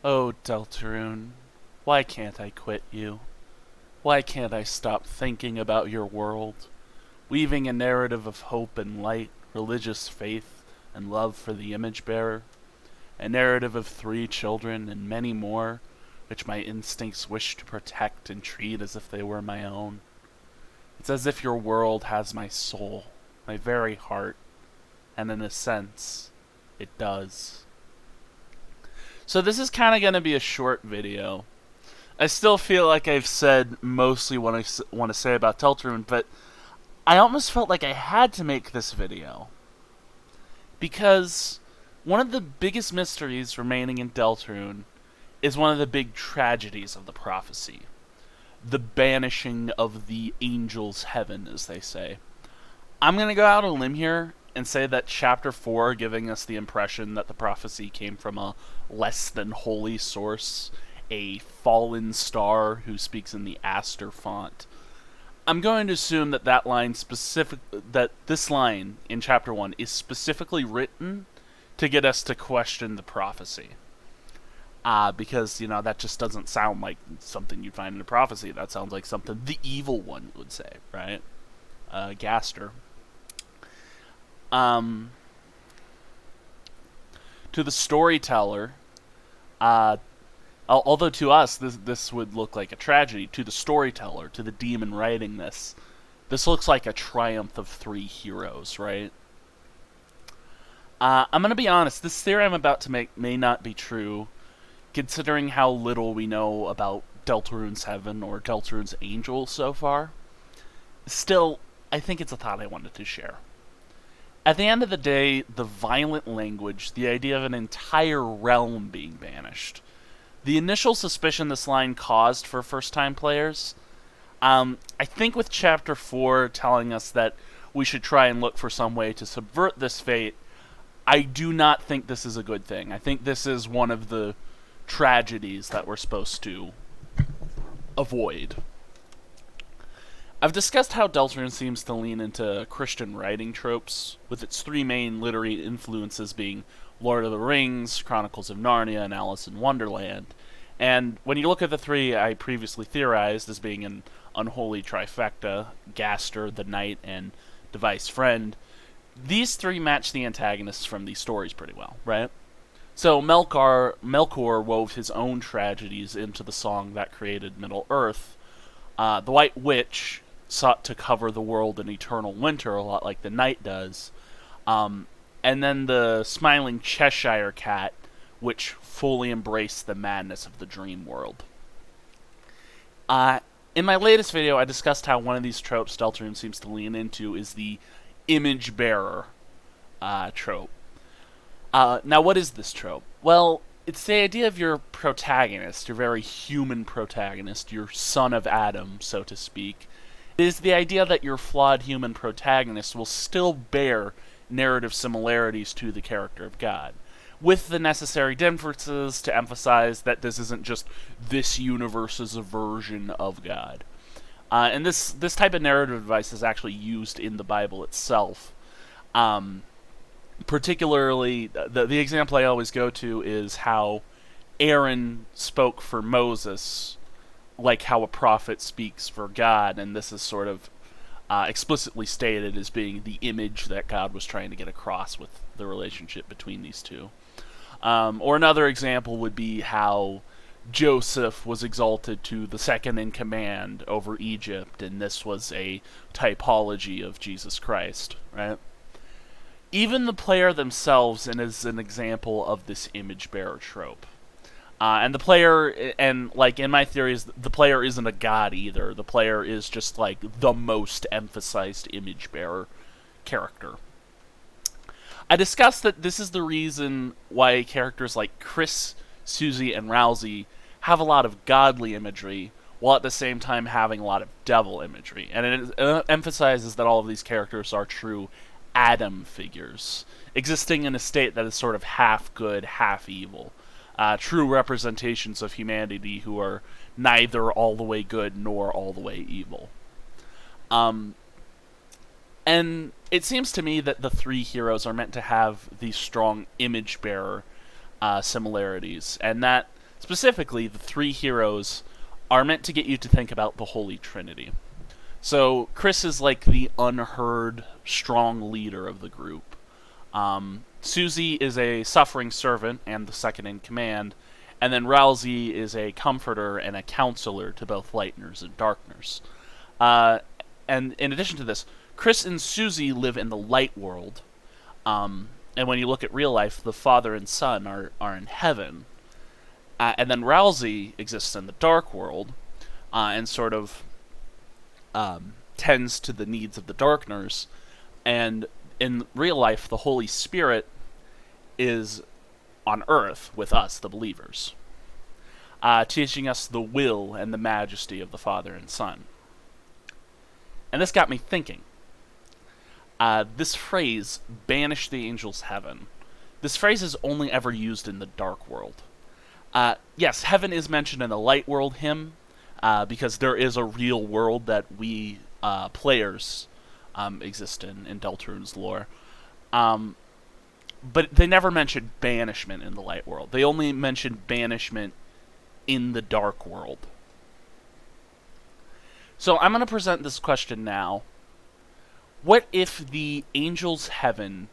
Oh, Deltarune, why can't I quit you? Why can't I stop thinking about your world, weaving a narrative of hope and light, religious faith, and love for the image bearer? A narrative of 3 children and many more, which my instincts wish to protect and treat as if they were my own. It's as if your world has my soul, my very heart, and in a sense, it does. So this is kind of going to be a short video. I still feel like I've said mostly what I want to say about Deltarune, but I almost felt like I had to make this video. Because one of the biggest mysteries remaining in Deltarune is one of the big tragedies of the prophecy. The banishing of the angel's heaven, as they say. I'm going to go out on a limb here and say that Chapter 4, giving us the impression that the prophecy came from a less than holy source, a fallen star who speaks in the Aster font. I'm going to assume that that this line in Chapter 1 is specifically written to get us to question the prophecy. Because, that just doesn't sound like something you'd find in a prophecy. That sounds like something the evil one would say, right? Gaster. To the storyteller, although to us this would look like a tragedy, to the storyteller, to the demon writing this looks like a triumph of 3 heroes, right? I'm going to be honest, this theory I'm about to make may not be true, considering how little we know about Deltarune's heaven or Deltarune's angel so far. Still, I think it's a thought I wanted to share. At the end of the day, the violent language, the idea of an entire realm being banished, the initial suspicion this line caused for first-time players, I think with Chapter 4 telling us that we should try and look for some way to subvert this fate, I do not think this is a good thing. I think this is one of the tragedies that we're supposed to avoid. I've discussed how Deltarune seems to lean into Christian writing tropes, with its 3 main literary influences being Lord of the Rings, Chronicles of Narnia, and Alice in Wonderland. And when you look at the 3 I previously theorized as being an unholy trifecta, Gaster, the Knight, and Device Friend, these 3 match the antagonists from these stories pretty well, right? So Melkor wove his own tragedies into the song that created Middle-earth. The White Witch sought to cover the world in eternal winter, a lot like the Knight does. And then the Smiling Cheshire Cat, which fully embraced the madness of the dream world. In my latest video, I discussed how one of these tropes Deltarune seems to lean into is the image bearer trope. Now, what is this trope? Well, it's the idea of your protagonist, your very human protagonist, your son of Adam, so to speak. It is the idea that your flawed human protagonist will still bear narrative similarities to the character of God, with the necessary differences to emphasize that this isn't just this universe's version of God. And this type of narrative device is actually used in the Bible itself. Particularly, the example I always go to is how Aaron spoke for Moses, like how a prophet speaks for God, and this is sort of explicitly stated as being the image that God was trying to get across with the relationship between these two. Or another example would be how Joseph was exalted to the second in command over Egypt, and this was a typology of Jesus Christ, right? Even the player themselves is an example of this image bearer trope. And the player, and like in my theories, the player isn't a god either. The player is just like the most emphasized image bearer character. I discussed that this is the reason why characters like Chris, Susie, and Rousey have a lot of godly imagery, while at the same time having a lot of devil imagery. And it emphasizes that all of these characters are true Adam figures, existing in a state that is sort of half good, half evil. True representations of humanity who are neither all the way good nor all the way evil. And it seems to me that the 3 heroes are meant to have these strong image bearer similarities, and that Specifically, the three heroes are meant to get you to think about the Holy Trinity. So Chris is like the unheard, strong leader of the group. Susie is a suffering servant and the second in command, and then Rousey is a comforter and a counselor to both Lightners and Darkners. And in addition to this, Chris and Susie live in the light world, and when you look at real life, the father and son are in heaven. And then Rousey exists in the dark world, and sort of tends to the needs of the Darkners. And in real life, the Holy Spirit is on Earth with us, the believers, teaching us the will and the majesty of the Father and Son. And this got me thinking. This phrase, banish the angels heaven, this phrase is only ever used in the dark world. Yes, heaven is mentioned in the light world hymn, because there is a real world that we players exist in Deltarune's lore. But they never mentioned banishment in the light world. They only mentioned banishment in the dark world. So I'm going to present this question now. What if the angels' heaven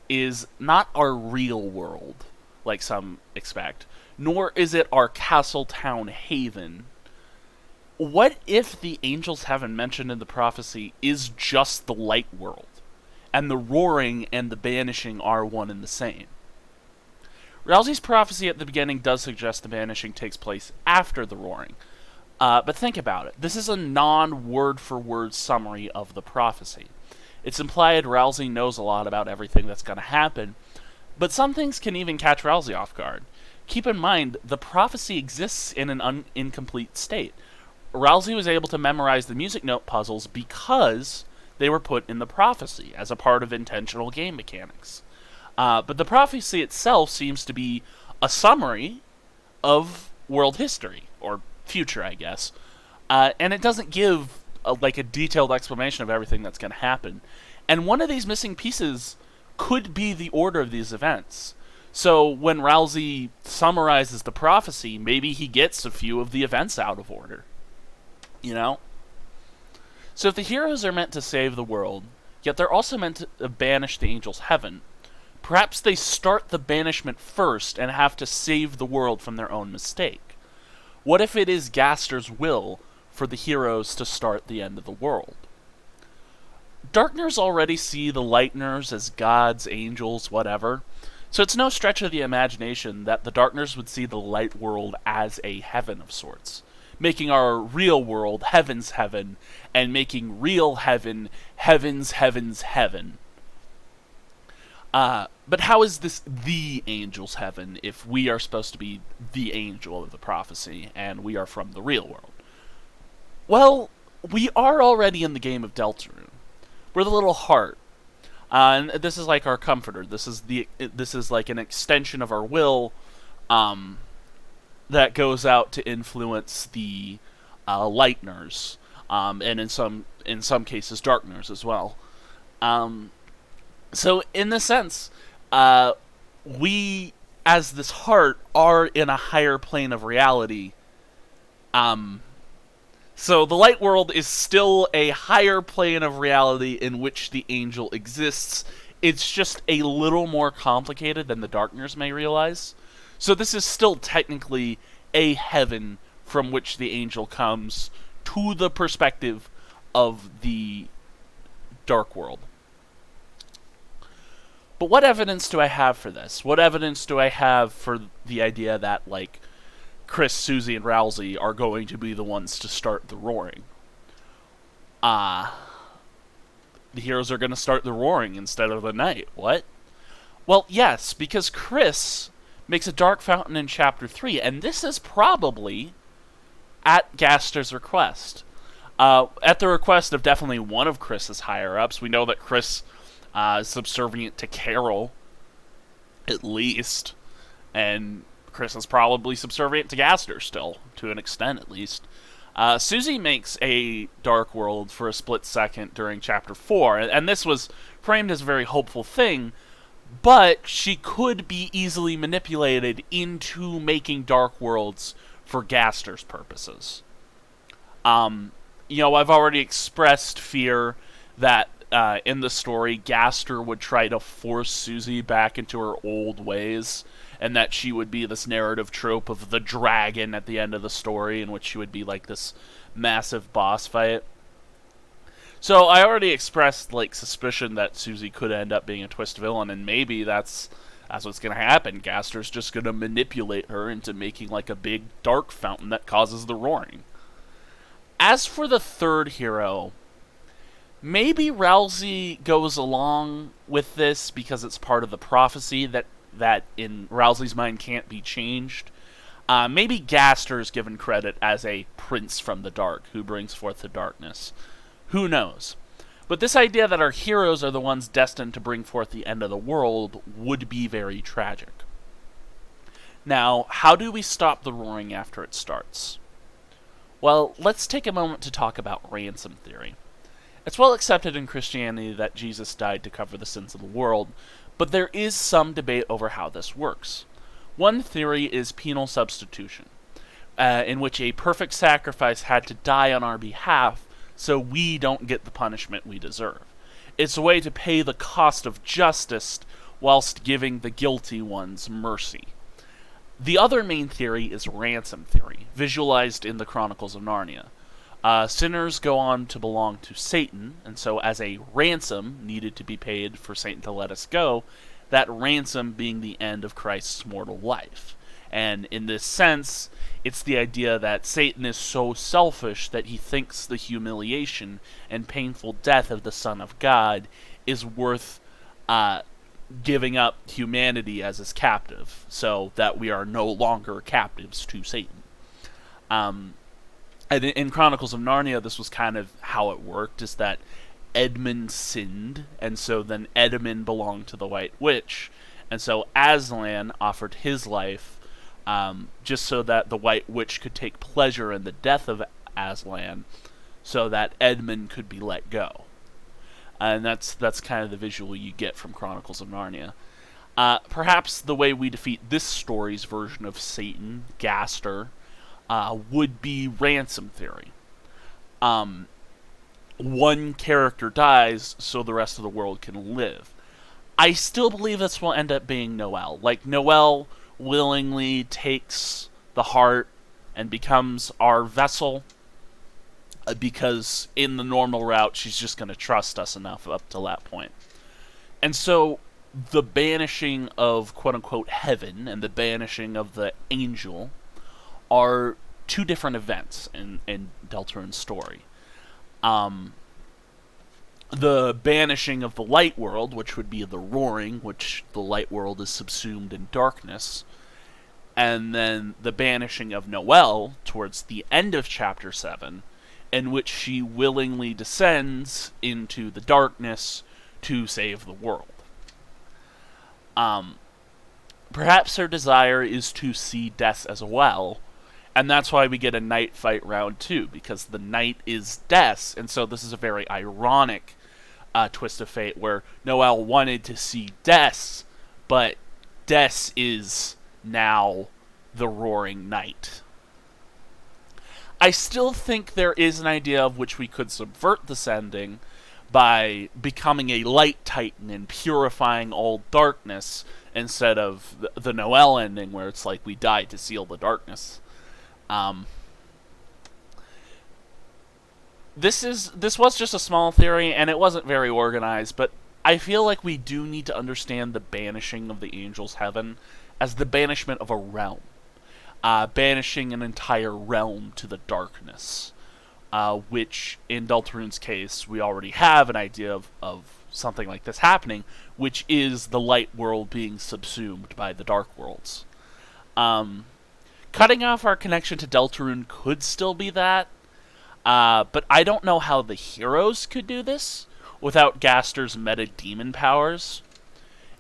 is not our real world, like some expect, nor is it our Castletown haven? What if the angels' heaven mentioned in the prophecy is just the light world, and the roaring and the banishing are one and the same? Rousey's prophecy at the beginning does suggest the banishing takes place after the roaring. But think about it. This is a non-word-for-word summary of the prophecy. It's implied Rousey knows a lot about everything that's going to happen, but some things can even catch Rousey off guard. Keep in mind, the prophecy exists in an incomplete state. Rousey was able to memorize the music note puzzles because they were put in the prophecy as a part of intentional game mechanics. But the prophecy itself seems to be a summary of world history, or future, I guess. And it doesn't give a detailed explanation of everything that's going to happen. And one of these missing pieces could be the order of these events. So when Rousey summarizes the prophecy, maybe he gets a few of the events out of order. You know? So if the heroes are meant to save the world, yet they're also meant to banish the angels' heaven, perhaps they start the banishment first and have to save the world from their own mistake. What if it is Gaster's will for the heroes to start the end of the world? Darkners already see the Lightners as gods, angels, whatever, so it's no stretch of the imagination that the Darkners would see the light world as a heaven of sorts, making our real world heaven's heaven, and making real heaven heaven's heaven. But how is this the angel's heaven if we are supposed to be the angel of the prophecy, and we are from the real world? Well, we are already in the game of Deltarune. We're the little heart. And this is like our comforter. This is like an extension of our will that goes out to influence the Lightners, and in some cases Darkners as well. So in this sense, we as this heart are in a higher plane of reality. So the light world is still a higher plane of reality in which the angel exists. It's just a little more complicated than the Darkners may realize. So this is still technically a heaven from which the angel comes to the perspective of the dark world. But what evidence do I have for this? What evidence do I have for the idea that, Chris, Susie, and Rousey are going to be the ones to start the roaring? The heroes are going to start the roaring instead of the night. What? Well, yes, because Chris makes a dark fountain in Chapter 3, and this is probably at Gaster's request. At the request of definitely one of Chris's higher-ups. We know that Chris is subservient to Carol, at least, and Chris is probably subservient to Gaster still, to an extent at least. Susie makes a dark world for a split second during Chapter 4, and this was framed as a very hopeful thing, but she could be easily manipulated into making dark worlds for Gaster's purposes. I've already expressed fear that in the story, Gaster would try to force Susie back into her old ways, and that she would be this narrative trope of the dragon at the end of the story, in which she would be like this massive boss fight. So I already expressed suspicion that Susie could end up being a twist villain, and maybe that's what's gonna happen. Gaster's just gonna manipulate her into making like a big dark fountain that causes the roaring. As for the third hero, maybe Rousey goes along with this because it's part of the prophecy that in Rousey's mind can't be changed. Maybe Gaster is given credit as a prince from the dark who brings forth the darkness. Who knows? But this idea that our heroes are the ones destined to bring forth the end of the world would be very tragic. Now, how do we stop the roaring after it starts? Well, let's take a moment to talk about ransom theory. It's well accepted in Christianity that Jesus died to cover the sins of the world, but there is some debate over how this works. One theory is penal substitution, in which a perfect sacrifice had to die on our behalf so we don't get the punishment we deserve. It's a way to pay the cost of justice whilst giving the guilty ones mercy. The other main theory is ransom theory, visualized in the Chronicles of Narnia. Sinners go on to belong to Satan, and so as a ransom needed to be paid for Satan to let us go, that ransom being the end of Christ's mortal life. And in this sense, it's the idea that Satan is so selfish that he thinks the humiliation and painful death of the Son of God is worth giving up humanity as his captive, so that we are no longer captives to Satan. And in Chronicles of Narnia, this was kind of how it worked, is that Edmund sinned, and so then Edmund belonged to the White Witch, and so Aslan offered his life just so that the White Witch could take pleasure in the death of Aslan, so that Edmund could be let go. And that's kind of the visual you get from Chronicles of Narnia. Perhaps the way we defeat this story's version of Satan, Gaster, would be ransom theory. One character dies so the rest of the world can live. I still believe this will end up being Noelle. Like, Noelle willingly takes the heart and becomes our vessel, because in the normal route, she's just going to trust us enough up to that point. And so, the banishing of quote-unquote heaven and the banishing of the angel are two different events in Deltarune's story. The banishing of the light world, which would be the roaring, which the light world is subsumed in darkness, and then the banishing of Noelle towards the end of Chapter 7, in which she willingly descends into the darkness to save the world. Perhaps her desire is to see death as well, and that's why we get a night fight round 2, because the night is death, and so this is a very ironic twist of fate, where Noelle wanted to see death, but death is now the roaring night. I still think there is an idea of which we could subvert this ending by becoming a light titan and purifying all darkness, instead of the Noelle ending where it's like we died to seal the darkness. This was just a small theory, and it wasn't very organized, but I feel like we do need to understand the banishing of the angel's heaven as the banishment of a realm. Banishing an entire realm to the darkness, which, in Deltarune's case, we already have an idea of something like this happening, which is the light world being subsumed by the dark worlds. Cutting off our connection to Deltarune could still be that, but I don't know how the heroes could do this without Gaster's meta-demon powers.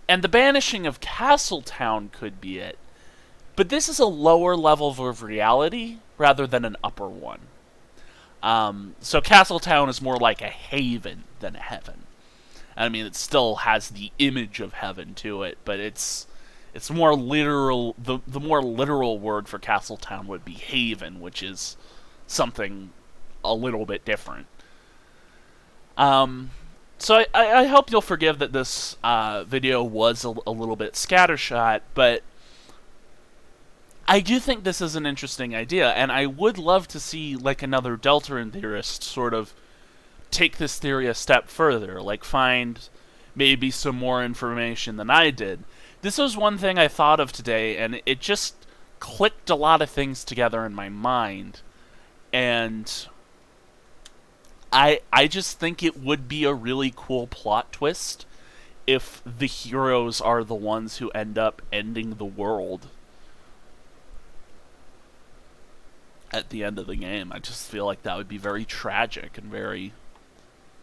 And the banishing of Castletown could be it, but this is a lower level of reality rather than an upper one. So Castletown is more like a haven than a heaven. I mean, it still has the image of heaven to it, but it's more literal. The more literal word for Castletown would be haven, which is something a little bit different. So I hope you'll forgive that this video was a little bit scattershot, but I do think this is an interesting idea, and I would love to see like another Deltarune theorist sort of take this theory a step further, like find maybe some more information than I did. This was one thing I thought of today, and it just clicked a lot of things together in my mind, and I just think it would be a really cool plot twist if the heroes are the ones who end up ending the world at the end of the game. I just feel like that would be very tragic and very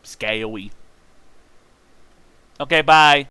scary. Okay, bye.